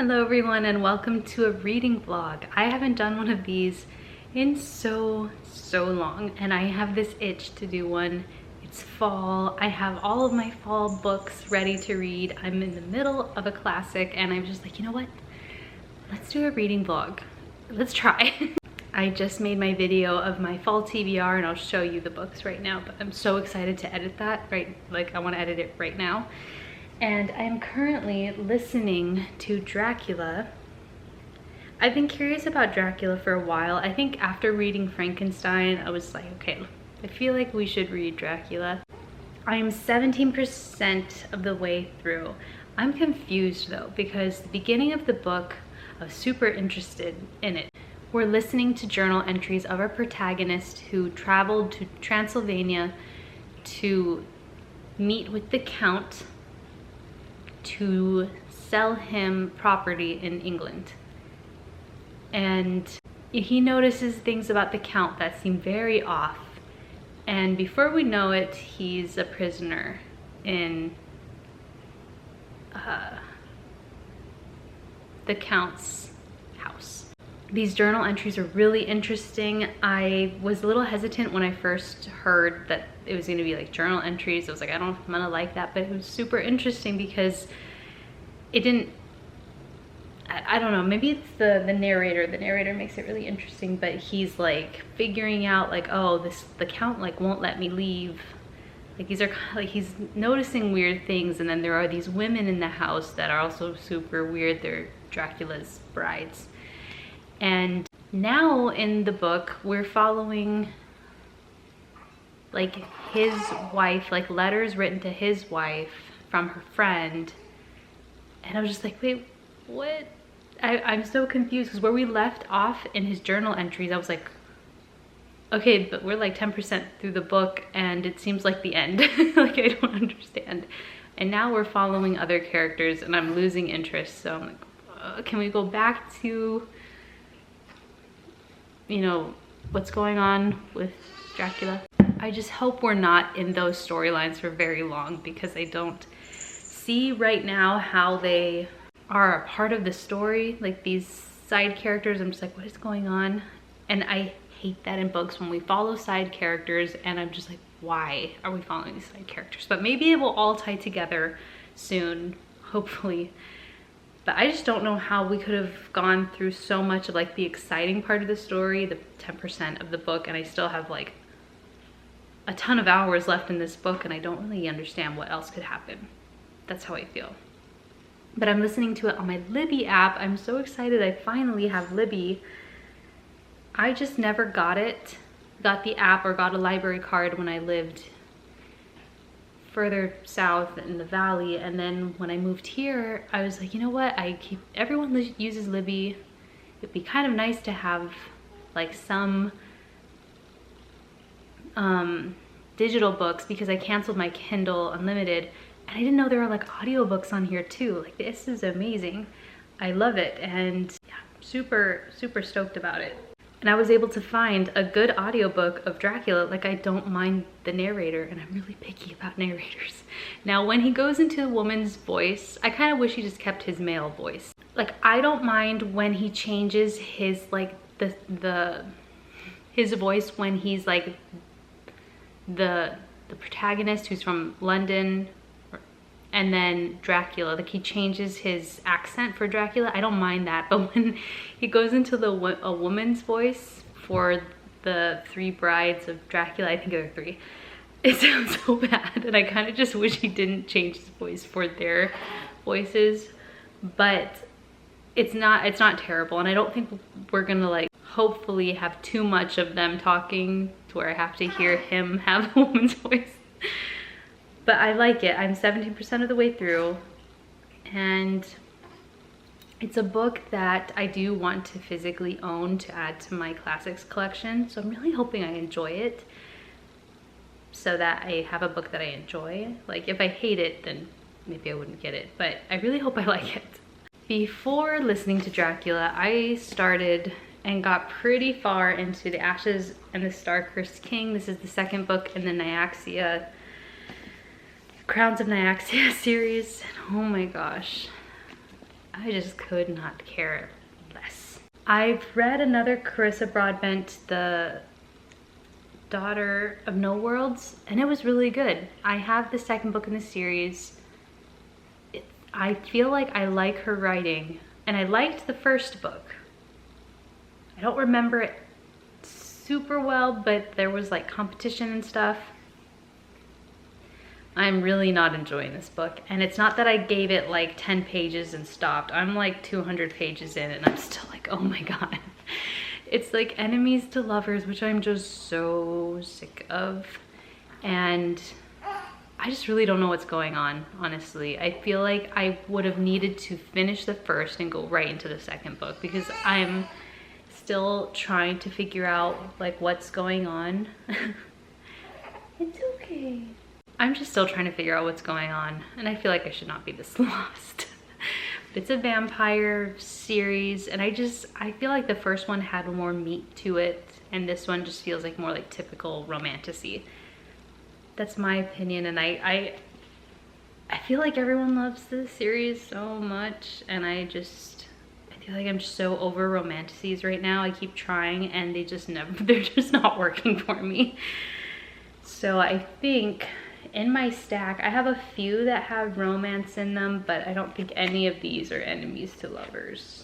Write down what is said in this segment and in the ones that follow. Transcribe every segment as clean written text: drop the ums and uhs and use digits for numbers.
Hello everyone and welcome to a reading vlog. I haven't done one of these in so long and I have this itch to do one. It's fall. I have all of my fall books ready to read. I'm in the middle of a classic and I'm just like, you know what? Let's do a reading vlog. Let's try. I just made my video of my fall TBR and I'll show you the books right now, but I'm so excited to edit that, right? Like I want to edit it right now. And I'm currently listening to Dracula. I've been curious about Dracula for a while. I think after reading Frankenstein, I was like, okay, I feel like we should read Dracula. I'm 17% of the way through. I'm confused though, because the beginning of the book, I was super interested in it. We're listening to journal entries of our protagonist who traveled to Transylvania to meet with the Count to sell him property in England. And he notices things about the Count that seem very off. And before we know it, he's a prisoner in the Count's house. These journal entries are really interesting. I was a little hesitant when I first heard that it was gonna be like journal entries. I was like, I don't know if I'm gonna like that, but it was super interesting because it didn't, I don't know, maybe it's the narrator. The narrator makes it really interesting, but he's like figuring out like, oh, the Count like won't let me leave. Like these are like, he's noticing weird things, and then there are these women in the house that are also super weird. They're Dracula's brides. And now in the book, we're following like his wife, like letters written to his wife from her friend. And I was just like, wait, what? I'm so confused, because where we left off in his journal entries, I was like, okay, but we're like 10% through the book and it seems like the end. Like I don't understand. And now we're following other characters and I'm losing interest. So I'm like, can we go back to, you know, what's going on with Dracula? I just hope we're not in those storylines for very long, because I don't see right now how they are a part of the story. Like these side characters, I'm just like, what is going on? And I hate that in books when we follow side characters and I'm just like, why are we following these side characters? But maybe it will all tie together soon, hopefully. But I just don't know how we could have gone through so much of like the exciting part of the story, the 10% of the book, and I still have like a ton of hours left in this book and I don't really understand what else could happen. That's how I feel. But I'm listening to it on my Libby app. I'm so excited I finally have Libby. I just never got the app or got a library card when I lived further south in the valley. And then when I moved here, I was like, you know what? Everyone uses Libby. It'd be kind of nice to have like some digital books, because I canceled my Kindle Unlimited. And I didn't know there were like audiobooks on here too. Like this is amazing. I love it, and yeah, super stoked about it. And I was able to find a good audiobook of Dracula. Like I don't mind the narrator, and I'm really picky about narrators. Now when he goes into a woman's voice, I kind of wish he just kept his male voice. Like I don't mind when he changes his like his voice when he's like the protagonist who's from London, and then Dracula, like he changes his accent for Dracula. I don't mind that, but when he goes into a woman's voice for the three brides of Dracula, I think there are three, it sounds so bad, and I kind of just wish he didn't change his voice for their voices. But it's not terrible, and I don't think we're gonna like hopefully have too much of them talking to where I have to hear him have a woman's voice. But I like it. I'm 17% of the way through, and it's a book that I do want to physically own to add to my classics collection. So I'm really hoping I enjoy it, so that I have a book that I enjoy. Like if I hate it, then maybe I wouldn't get it, but I really hope I like it. Before listening to Dracula, I started and got pretty far into The Ashes and the Star-Cursed King. This is the second book in the Nyaxia Crowns of Nyaxia series. Oh my gosh, I just could not care less. I've read another Carissa Broadbent, The Daughter of No Worlds, and it was really good. I have the second book in the series. I feel like I like her writing, and I liked the first book. I don't remember it super well, but there was like competition and stuff. I'm really not enjoying this book, and it's not that I gave it like 10 pages and stopped. I'm like 200 pages in and I'm still like, oh my god. It's like enemies to lovers, which I'm just so sick of, and I just really don't know what's going on, honestly. I feel like I would have needed to finish the first and go right into the second book, because I'm still trying to figure out like what's going on. It's okay. I'm just still trying to figure out what's going on, and I feel like I should not be this lost. But it's a vampire series, and I feel like the first one had more meat to it, and this one just feels like more like typical romantasy. That's my opinion, and I feel like everyone loves this series so much, and I feel like I'm just so over romantasies right now. I keep trying, and they're just not working for me. So I think in my stack, I have a few that have romance in them, but I don't think any of these are enemies to lovers.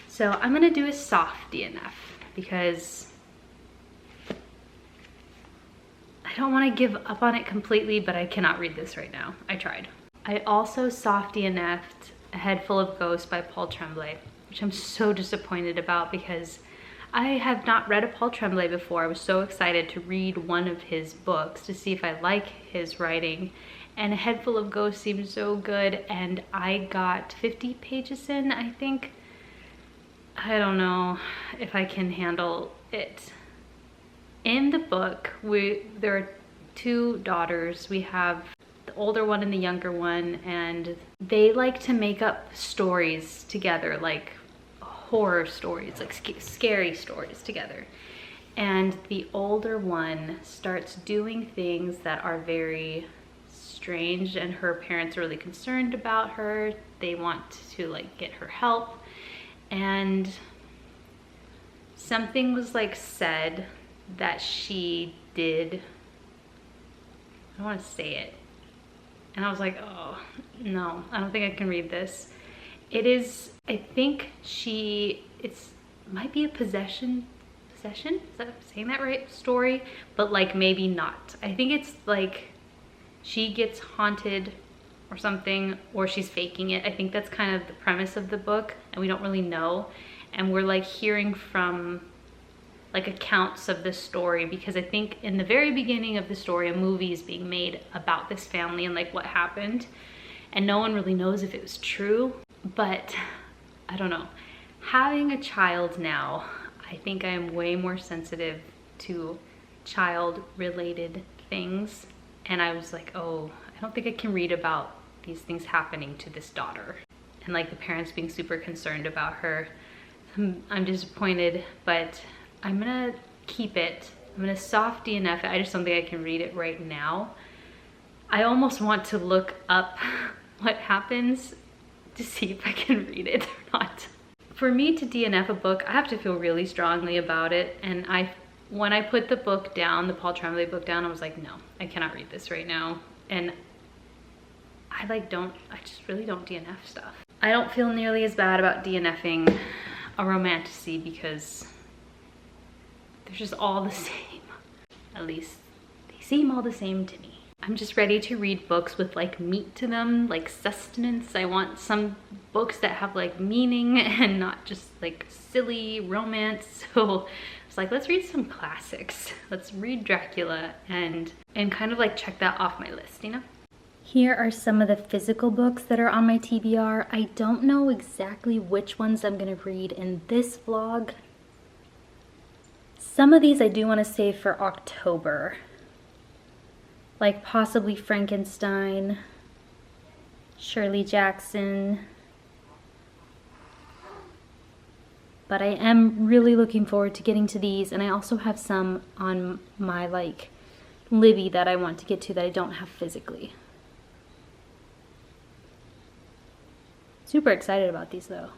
So I'm gonna do a soft DNF, because I don't want to give up on it completely, but I cannot read this right now. I tried. I also soft DNF'd A Head Full of Ghosts by Paul Tremblay, which I'm so disappointed about, because I have not read a Paul Tremblay before. I was so excited to read one of his books to see if I like his writing, and A Head Full of Ghosts seemed so good, and I got 50 pages in, I think. I don't know if I can handle it. In the book, there are two daughters. We have the older one and the younger one, and they like to make up stories together, like horror stories, like scary stories together. And the older one starts doing things that are very strange, and her parents are really concerned about her. They want to like get her help, and something was like said that she did. I don't want to say it. And I was like, oh no, I don't think I can read this. It is, I think it might be a possession, is that saying that right, story, but like maybe not. I think it's like she gets haunted or something, or she's faking it. I think that's kind of the premise of the book, and we don't really know. And we're like hearing from like accounts of this story, because I think in the very beginning of the story, a movie is being made about this family and like what happened, and no one really knows if it was true. But I don't know. Having a child now, I think I am way more sensitive to child-related things, and I was like, oh, I don't think I can read about these things happening to this daughter, and like the parents being super concerned about her. I'm disappointed, but I'm gonna keep it. I'm gonna soft DNF it. I just don't think I can read it right now. I almost want to look up what happens to see if I can read it or not. For me to DNF a book, I have to feel really strongly about it, and when I put the book down, the Paul Tremblay book down, I was like, no, I cannot read this right now. And I just really don't DNF stuff. I don't feel nearly as bad about DNFing a romantasy, because they're just all the same. At least they seem all the same to me. I'm just ready to read books with like meat to them, like sustenance. I want some books that have like meaning and not just like silly romance. So it's like, let's read some classics. Let's read Dracula and kind of like check that off my list, you know? Here are some of the physical books that are on my TBR. I don't know exactly which ones I'm gonna read in this vlog. Some of these I do want to save for October, like possibly Frankenstein, Shirley Jackson. But I am really looking forward to getting to these, and I also have some on my like Libby that I want to get to that I don't have physically. Super excited about these though.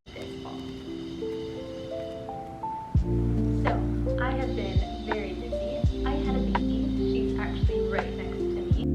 So, I have been very busy. I had a baby. She's actually right next to me.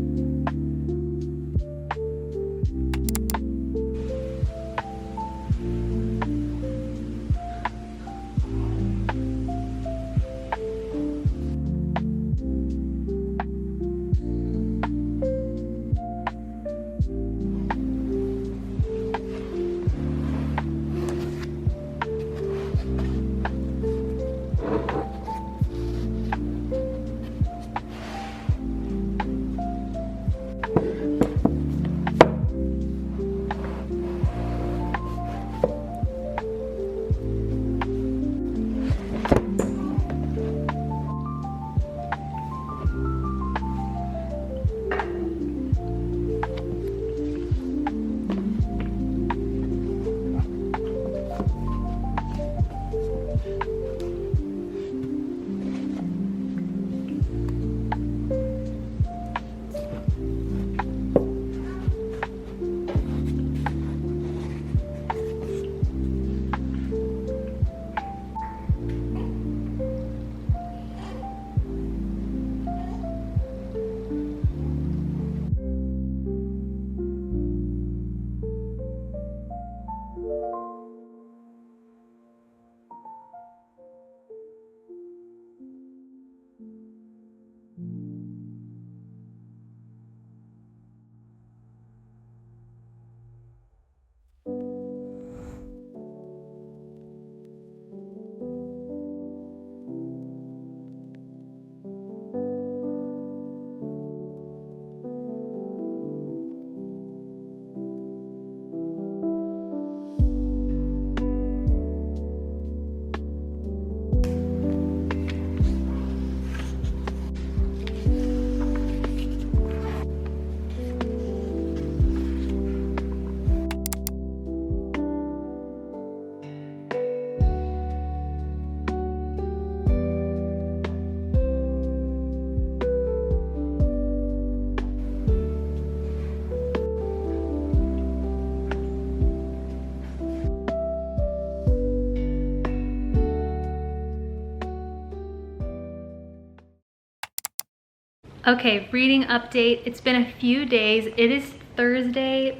Okay, reading update. It's been a few days. It is Thursday,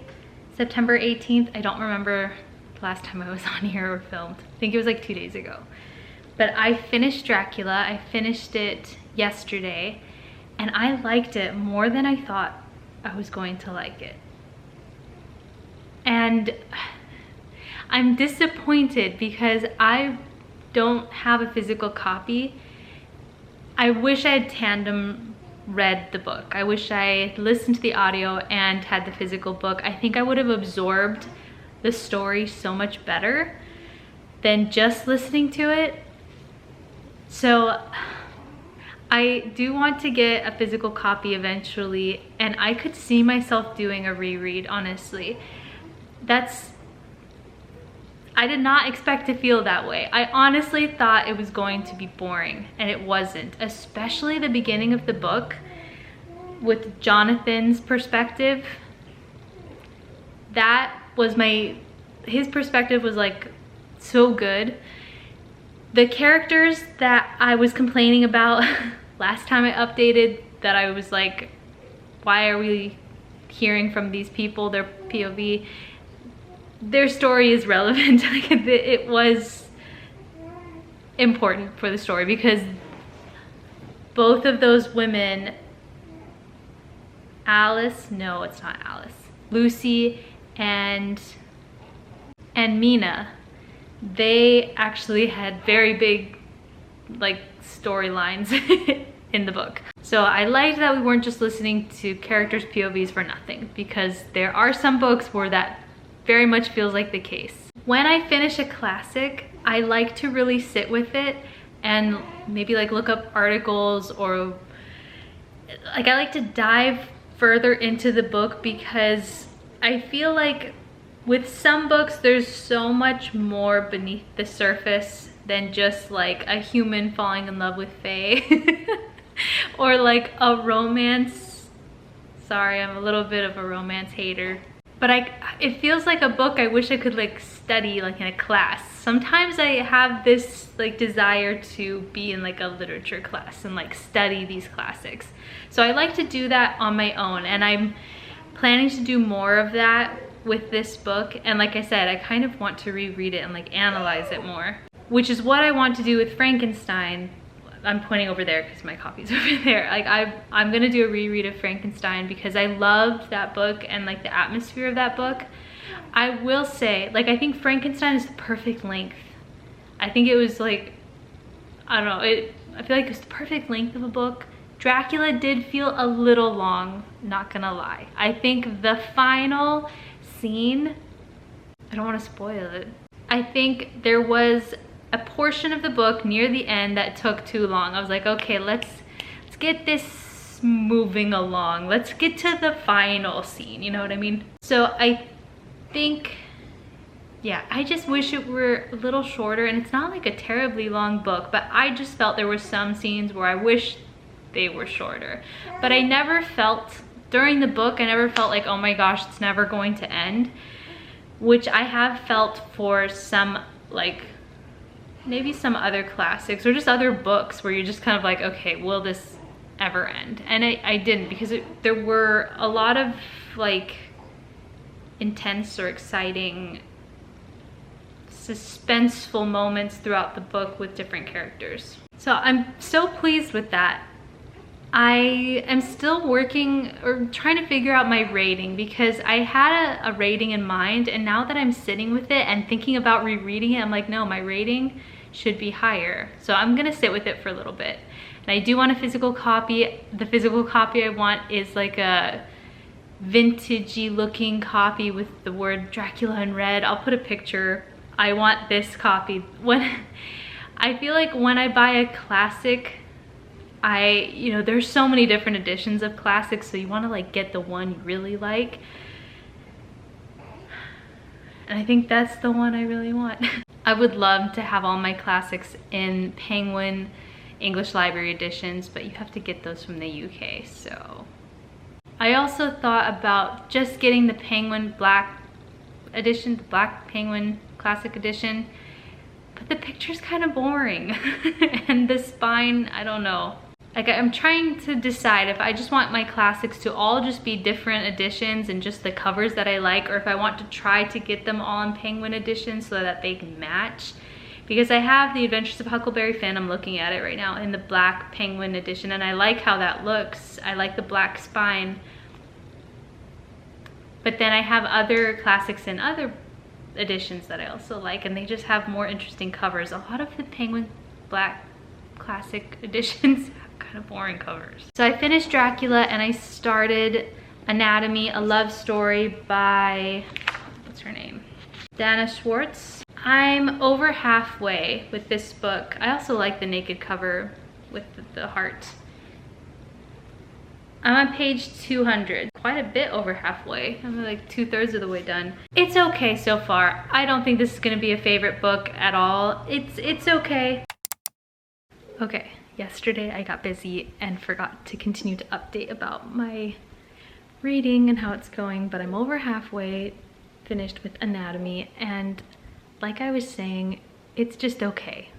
September 18th. I don't remember the last time I was on here or filmed. I think it was like 2 days ago. But I finished Dracula. I finished it yesterday and I liked it more than I thought I was going to like it. And I'm disappointed because I don't have a physical copy. I wish I had tandem read the book. I wish I listened to the audio and had the physical book. I think I would have absorbed the story so much better than just listening to it. So I do want to get a physical copy eventually, and I could see myself doing a reread, honestly. I did not expect to feel that way. I honestly thought it was going to be boring, and it wasn't, especially the beginning of the book with Jonathan's perspective. His perspective was like so good. The characters that I was complaining about last time I updated, that I was like, why are we hearing from these people, their POV? Their story is relevant. It was important for the story because both of those women, no, it's not Alice, Lucy and Mina, they actually had very big like storylines in the book. So I liked that we weren't just listening to characters' POVs for nothing, because there are some books where that very much feels like the case. When I finish a classic, I like to really sit with it and maybe like look up articles, or like I like to dive further into the book, because I feel like with some books there's so much more beneath the surface than just like a human falling in love with Faye or like a romance. Sorry, I'm a little bit of a romance hater. but it feels like a book I wish I could like study like in a class. Sometimes I have this like desire to be in like a literature class and like study these classics. So I like to do that on my own, and I'm planning to do more of that with this book. And like I said, I kind of want to reread it and like analyze it more, which is what I want to do with Frankenstein. I'm pointing over there because my copy's over there. Like I'm gonna do a reread of Frankenstein because I loved that book and like the atmosphere of that book. I will say, like, I think Frankenstein is the perfect length. I think it was like, I don't know, I feel like it was the perfect length of a book. Dracula did feel a little long, not gonna lie. I think the final scene, I don't want to spoil it. I think there was a portion of the book near the end that took too long. I was like, okay, let's get this moving along. Let's get to the final scene, you know what I mean? So I think, yeah, I just wish it were a little shorter, and it's not like a terribly long book, but I just felt there were some scenes where I wish they were shorter. But I never felt, during the book, I never felt like, oh my gosh, it's never going to end, which I have felt for some, like, maybe some other classics or just other books where you're just kind of like, okay, will this ever end? And I didn't, because there were a lot of like intense or exciting suspenseful moments throughout the book with different characters. So I'm so pleased with that. I am still working or trying to figure out my rating, because I had a rating in mind, and now that I'm sitting with it and thinking about rereading it, I'm like, no, my rating should be higher. So I'm gonna sit with it for a little bit. And I do want a physical copy. The physical copy I want is like a vintagey looking copy with the word Dracula in red. I'll put a picture. I want this copy. I feel like when I buy a classic, you know, there's so many different editions of classics, so you want to like get the one you really like. And I think that's the one I really want. I would love to have all my classics in Penguin English Library editions, but you have to get those from the UK, so. I also thought about just getting the Penguin Black edition, the Black Penguin Classic edition, but the picture's kind of boring. And the spine, I don't know. Like, I'm trying to decide if I just want my classics to all just be different editions and just the covers that I like, or if I want to try to get them all in Penguin edition so that they can match. Because I have The Adventures of Huckleberry Finn, I'm looking at it right now, in the Black Penguin edition, and I like how that looks. I like the black spine. But then I have other classics in other editions that I also like, and they just have more interesting covers. A lot of the Penguin Black Classic editions have kind of boring covers. So I finished Dracula and I started Anatomy, a love story by, what's her name? Dana Schwartz. I'm over halfway with this book. I also like the naked cover with the heart. I'm on page 200, quite a bit over halfway. I'm like 2/3 of the way done. It's okay so far. I don't think this is gonna be a favorite book at all. It's okay. Okay, yesterday I got busy and forgot to continue to update about my reading and how it's going, but I'm over halfway finished with Anatomy, and like I was saying, it's just okay.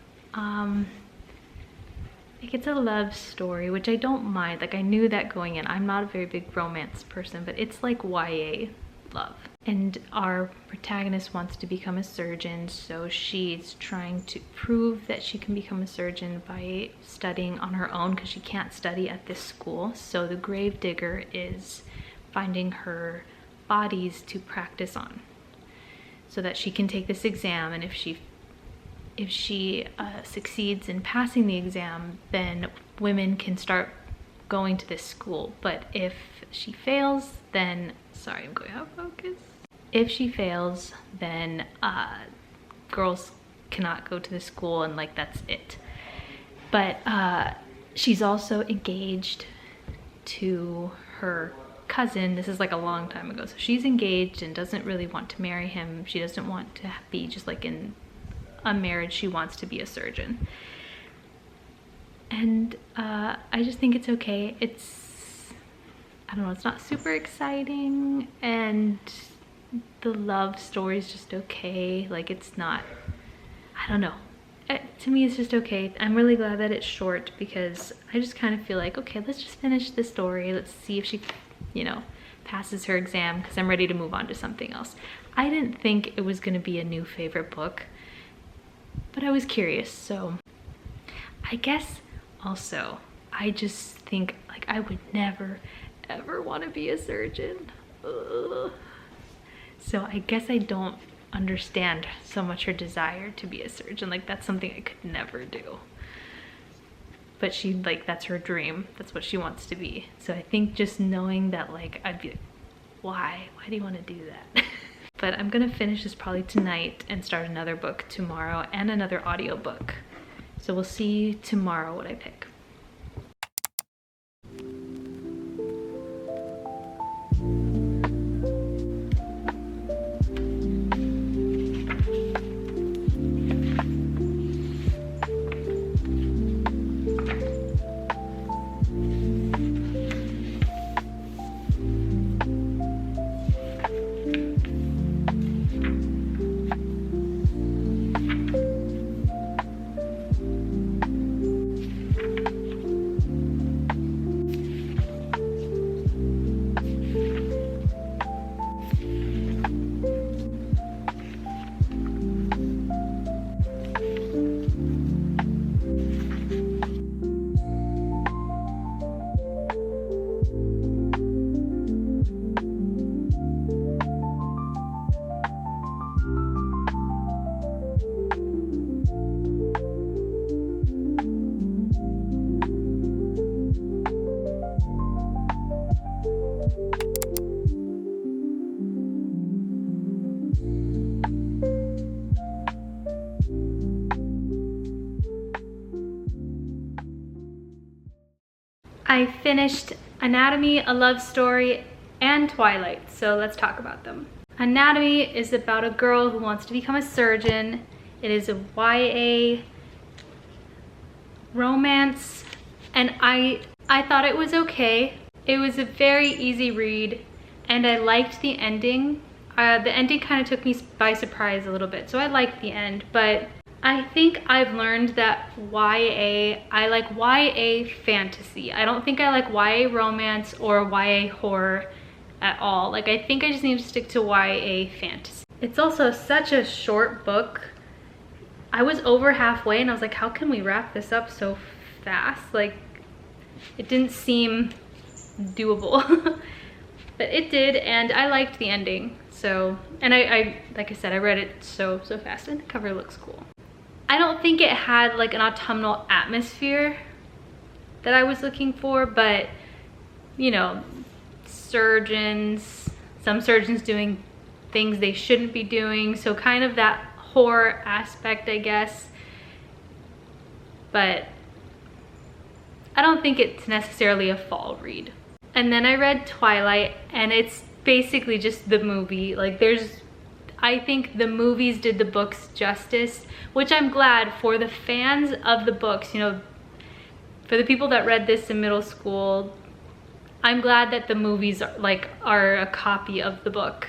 Like, it's a love story, which I don't mind. Like, I knew that going in. I'm not a very big romance person, but it's like YA love. And our protagonist wants to become a surgeon, so she's trying to prove that she can become a surgeon by studying on her own, because she can't study at this school. So the gravedigger is finding her bodies to practice on so that she can take this exam, and if she succeeds in passing the exam, then women can start going to this school. But if she fails, then, sorry, I'm going out of focus. If she fails, then girls cannot go to the school, and like, that's it. But she's also engaged to her cousin. This is like a long time ago. So she's engaged and doesn't really want to marry him. She doesn't want to be just like in a marriage. She wants to be a surgeon. And I just think it's okay. I don't know, it's not super exciting, and the love story is just okay. Like, it's not, I don't know. To me, it's just okay. I'm really glad that it's short because I just kind of feel like, okay, let's just finish the story. Let's see if she, you know, passes her exam, because I'm ready to move on to something else. I didn't think it was going to be a new favorite book, but I was curious. So I guess also, I just think like I would never ever want to be a surgeon. Ugh. So I guess I don't understand so much her desire to be a surgeon. Like, that's something I could never do. But she, like, that's her dream. That's what she wants to be. So I think just knowing that, like, I'd be like, why do you want to do that? But I'm gonna finish this probably tonight and start another book tomorrow and another audiobook. So we'll see tomorrow what I pick. I finished Anatomy, A Love Story, and Twilight, so let's talk about them. Anatomy is about a girl who wants to become a surgeon. It is a YA romance, and I thought it was okay. It was a very easy read, and I liked the ending. The ending kind of took me by surprise a little bit, so I liked the end, but I think I've learned that I like YA fantasy. I don't think I like YA romance or YA horror at all. Like, I think I just need to stick to YA fantasy. It's also such a short book. I was over halfway and I was like, how can we wrap this up so fast? Like, it didn't seem doable. But it did, and I liked the ending. So, and I like I said, I read it so fast, and the cover looks cool. I don't think it had like an autumnal atmosphere that I was looking for, but you know, some surgeons doing things they shouldn't be doing, so kind of that horror aspect, I guess. But I don't think it's necessarily a fall read. And then I read Twilight, and it's basically just the movie. Like, I think the movies did the books justice, which I'm glad for the fans of the books, you know, for the people that read this in middle school. I'm glad that the movies are a copy of the book.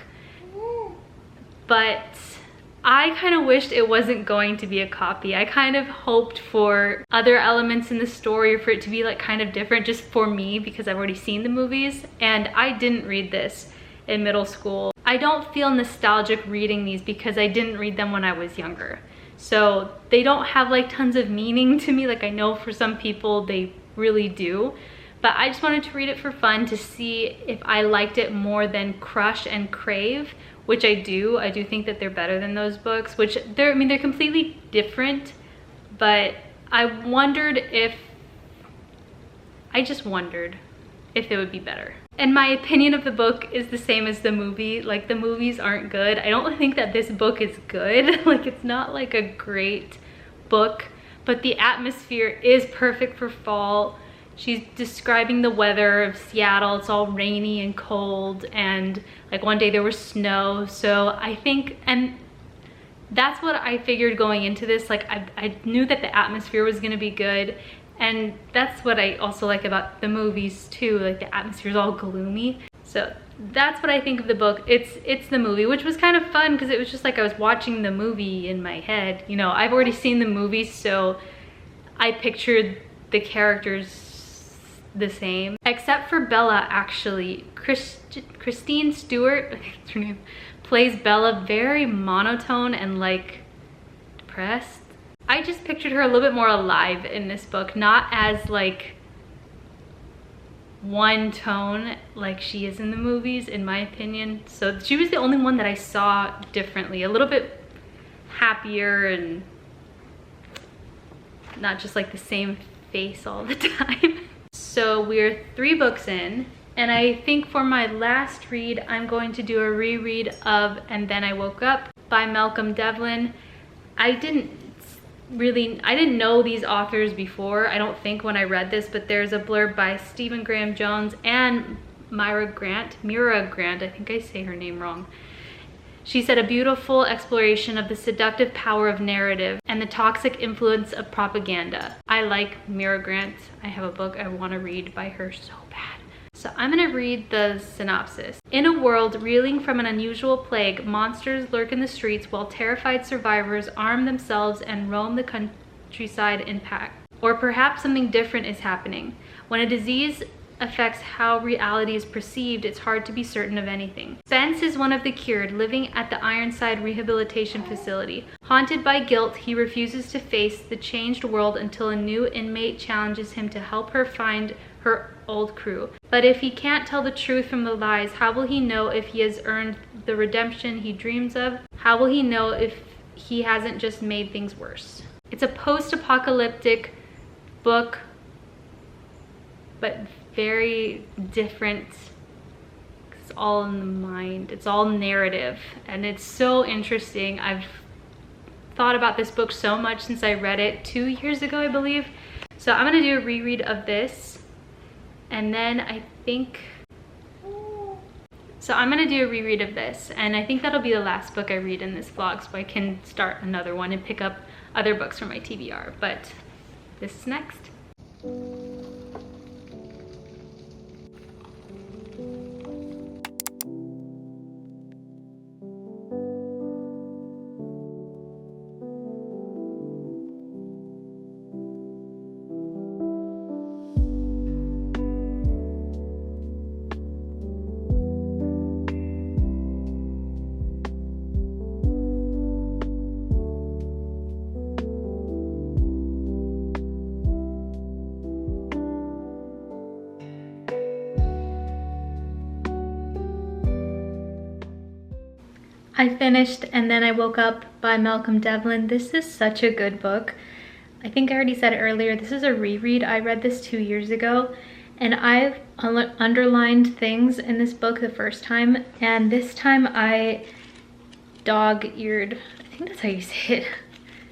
But I kind of wished it wasn't going to be a copy. I kind of hoped for other elements in the story, or for it to be like kind of different just for me, because I've already seen the movies, and I didn't read this in middle school. I don't feel nostalgic reading these because I didn't read them when I was younger. So they don't have like tons of meaning to me. Like, I know for some people they really do, but I just wanted to read it for fun to see if I liked it more than Crush and Crave, which I do. I do think that they're better than those books, which they're completely different, but I just wondered if they would be better. And my opinion of the book is the same as the movie. Like, the movies aren't good. I don't think that this book is good. Like, it's not like a great book, but the atmosphere is perfect for fall. She's describing the weather of Seattle. It's all rainy and cold, and like one day there was snow. So I think, and that's what I figured going into this. Like, I knew that the atmosphere was gonna be good. And that's what I also like about the movies too. Like, the atmosphere is all gloomy. So that's what I think of the book. It's the movie, which was kind of fun because it was just like I was watching the movie in my head. You know, I've already seen the movie, so I pictured the characters the same. Except for Bella, actually. Christine Stewart, I think that's her name, plays Bella very monotone and like depressed. I just pictured her a little bit more alive in this book, not as like one tone like she is in the movies, in my opinion. So she was the only one that I saw differently, a little bit happier and not just like the same face all the time. So we're 3 books in, and I think for my last read I'm going to do a reread of And Then I Woke Up by Malcolm Devlin. I didn't know these authors before, I don't think, when I read this, but there's a blurb by Stephen Graham Jones and Mira Grant, I think I say her name wrong. She said, a beautiful exploration of the seductive power of narrative and the toxic influence of propaganda. I like Mira Grant. I have a book I want to read by her so bad. So I'm gonna read the synopsis. In a world reeling from an unusual plague, monsters lurk in the streets while terrified survivors arm themselves and roam the countryside in packs. Or perhaps something different is happening. When a disease affects how reality is perceived, it's hard to be certain of anything. Spence is one of the cured, living at the Ironside Rehabilitation Facility. Haunted by guilt, he refuses to face the changed world until a new inmate challenges him to help her find her old crew. But if he can't tell the truth from the lies, how will he know if he has earned the redemption he dreams of? How will he know if he hasn't just made things worse? It's a post-apocalyptic book, but very different. It's all in the mind. It's all narrative, and it's so interesting. I've thought about this book so much since I read it 2 years ago, I believe. So I'm gonna do a reread of this, and then I think that'll be the last book I read in this vlog, so I can start another one and pick up other books from my TBR. But this is next. I finished And Then I Woke Up by Malcolm Devlin. This is such a good book. I think I already said it earlier, this is a reread. I read this 2 years ago, and I've underlined things in this book the first time, and this time I dog-eared, I think that's how you say it,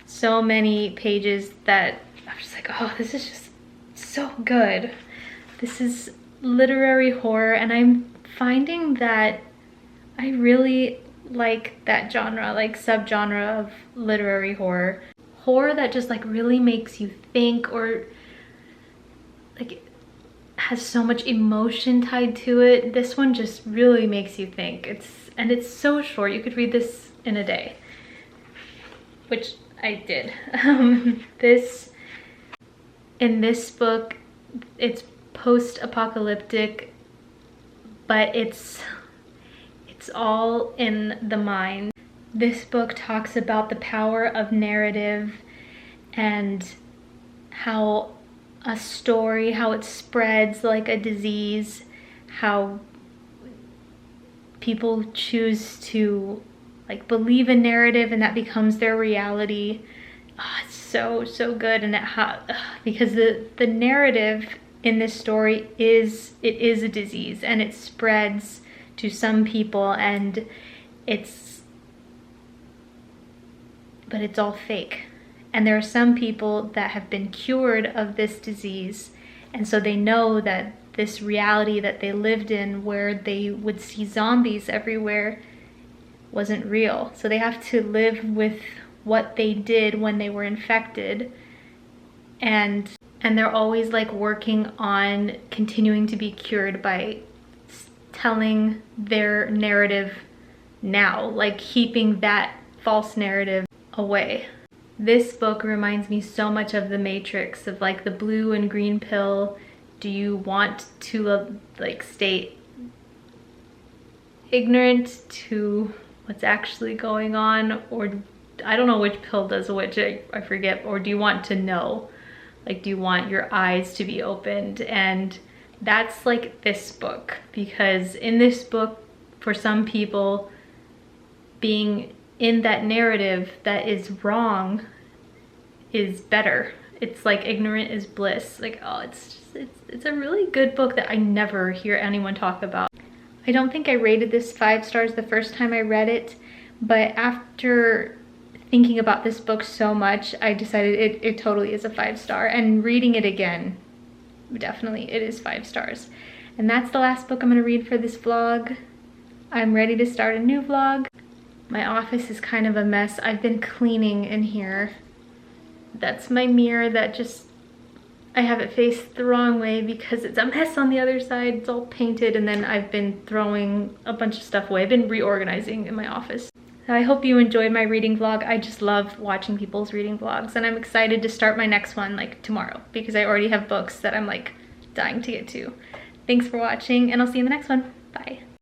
so many pages that I was just like, oh, this is just so good. This is literary horror, and I'm finding that I really like that genre, like subgenre of literary horror. Horror that just like really makes you think, or like has so much emotion tied to it. This one just really makes you think. It's so short. You could read this in a day, which I did. In this book, it's post-apocalyptic, but it's all in the mind. This book talks about the power of narrative and how a story, how it spreads like a disease, how people choose to like believe a narrative and that becomes their reality. Oh, it's so good. And because the narrative in this story is a disease, and it spreads to some people, and but it's all fake. And there are some people that have been cured of this disease, and so they know that this reality that they lived in, where they would see zombies everywhere, wasn't real. So they have to live with what they did when they were infected, and they're always like working on continuing to be cured by telling their narrative now, like keeping that false narrative away. This book reminds me so much of The Matrix, of like the blue and green pill. Do you want to like stay ignorant to what's actually going on, or I don't know which pill does which, I forget, or do you want to know? Like, do you want your eyes to be opened? And that's like this book, because in this book, for some people, being in that narrative that is wrong is better. It's like ignorant is bliss. Like, oh, it's a really good book that I never hear anyone talk about. I don't think I rated this 5 stars the first time I read it, but after thinking about this book so much, I decided it totally is a 5-star, and reading it again, definitely it is 5 stars. And that's the last book I'm gonna read for this vlog. I'm ready to start a new vlog. My office is kind of a mess. I've been cleaning in here. That's my mirror that just, I have it faced the wrong way because it's a mess on the other side. It's all painted, and then I've been throwing a bunch of stuff away. I've been reorganizing in my office. So I hope you enjoyed my reading vlog. I just love watching people's reading vlogs, and I'm excited to start my next one like tomorrow because I already have books that I'm like dying to get to. Thanks for watching, and I'll see you in the next one. Bye.